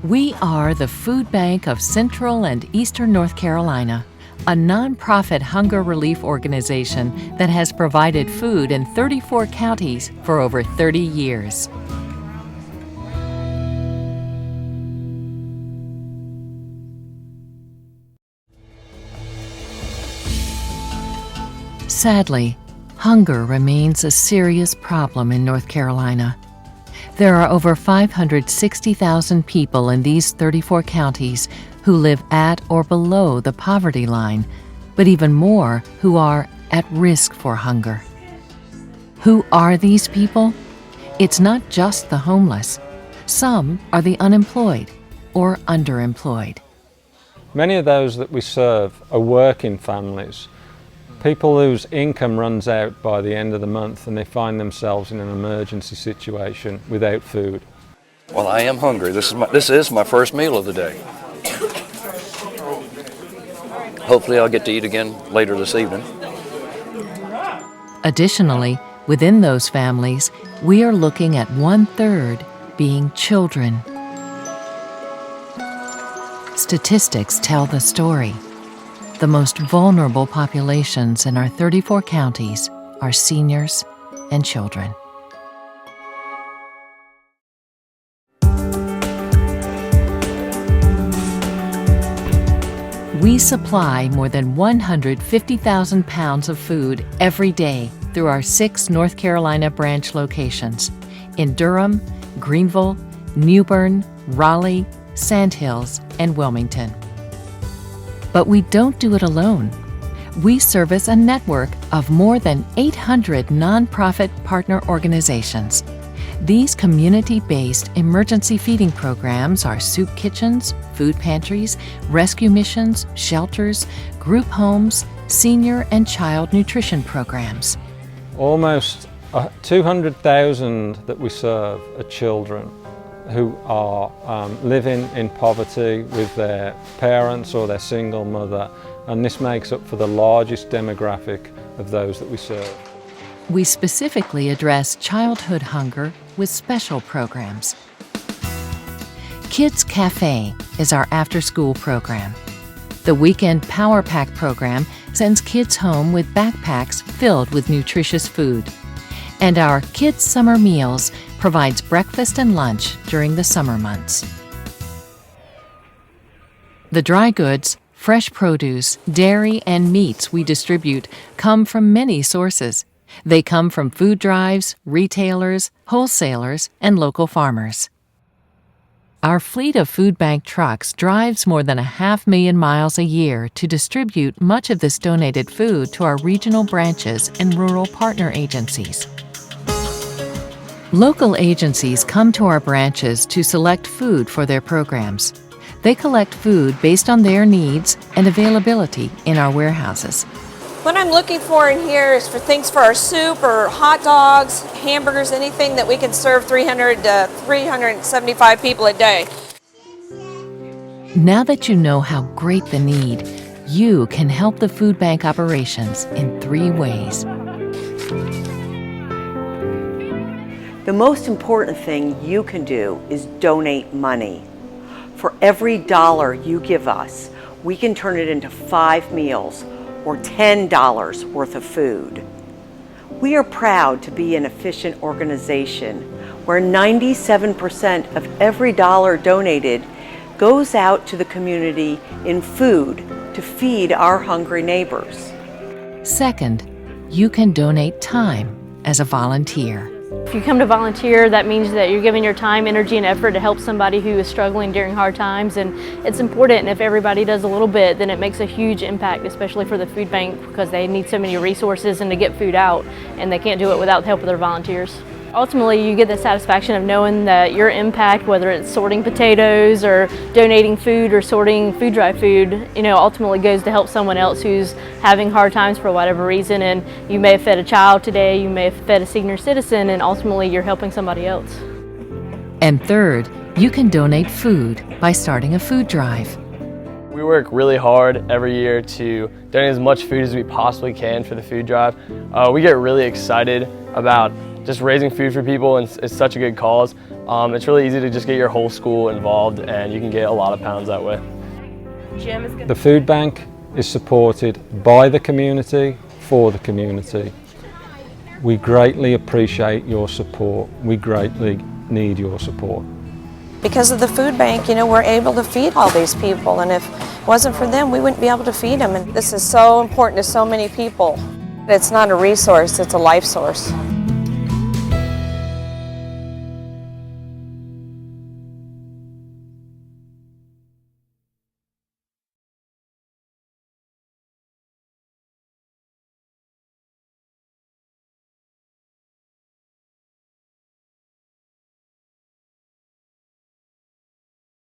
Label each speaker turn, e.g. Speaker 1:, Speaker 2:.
Speaker 1: We are the Food Bank of Central and Eastern North Carolina, a nonprofit hunger relief organization that has provided food in 34 counties for over 30 years. Sadly, hunger remains a serious problem in North Carolina. There are over 560,000 people in these 34 counties who live at or below the poverty line, but even more who are at risk for hunger. Who are these people? It's not just the homeless. Some are the unemployed or underemployed.
Speaker 2: Many of those that we serve are working families, people whose income runs out by the end of the month and they find themselves in an emergency situation without food.
Speaker 3: Well, I am hungry. This is my first meal of the day. Hopefully I'll get to eat again later this evening.
Speaker 1: Additionally, within those families, we are looking at 1/3 being children. Statistics tell the story. The most vulnerable populations in our 34 counties are seniors and children. We supply more than 150,000 pounds of food every day through our 6 North Carolina branch locations in Durham, Greenville, New Bern, Raleigh, Sandhills, and Wilmington. But we don't do it alone. We service a network of more than 800 nonprofit partner organizations. These community-based emergency feeding programs are soup kitchens, food pantries, rescue missions, shelters, group homes, senior and child nutrition programs.
Speaker 2: Almost 200,000 that we serve are children who are living in poverty with their parents or their single mother, and this makes up for the largest demographic of those that we serve.
Speaker 1: We specifically address childhood hunger with special programs. Kids Cafe is our after-school program. The Weekend Power Pack program sends kids home with backpacks filled with nutritious food. And our Kids Summer Meals provides breakfast and lunch during the summer months. The dry goods, fresh produce, dairy, and meats we distribute come from many sources. They come from food drives, retailers, wholesalers, and local farmers. Our fleet of food bank trucks drives more than 500,000 miles a year to distribute much of this donated food to our regional branches and rural partner agencies. Local agencies come to our branches to select food for their programs. They collect food based on their needs and availability in our warehouses.
Speaker 4: What I'm looking for in here is for things for our soup or hot dogs, hamburgers, anything that we can serve 300 to 375 people a day.
Speaker 1: Now that you know how great the need, you can help the food bank operations in 3 ways.
Speaker 5: The most important thing you can do is donate money. For every dollar you give us, we can turn it into 5 meals or $10 worth of food. We are proud to be an efficient organization where 97% of every dollar donated goes out to the community in food to feed our hungry neighbors.
Speaker 1: Second, you can donate time as a volunteer.
Speaker 6: If you come to volunteer, that means that you're giving your time, energy, and effort to help somebody who is struggling during hard times, and it's important. And if everybody does a little bit, then it makes a huge impact, especially for the food bank, because they need so many resources and to get food out, and they can't do it without the help of their volunteers. Ultimately, you get the satisfaction of knowing that your impact, whether it's sorting potatoes or donating food or sorting food drive food, ultimately goes to help someone else who's having hard times for whatever reason. And you may have fed a child today, you may have fed a senior citizen, and ultimately you're helping somebody else.
Speaker 1: And third, you can donate food by starting a food drive.
Speaker 7: We work really hard every year to donate as much food as we possibly can for the food drive. We get really excited about just raising food for people, and it's such a good cause. It's really easy to just get your whole school involved, and you can get a lot of pounds that way.
Speaker 2: The food bank is supported by the community, for the community. We greatly appreciate your support. We greatly need your support.
Speaker 4: Because of the food bank, you know, we're able to feed all these people, and if it wasn't for them, we wouldn't be able to feed them. And this is so important to so many people. It's not a resource, it's a life source.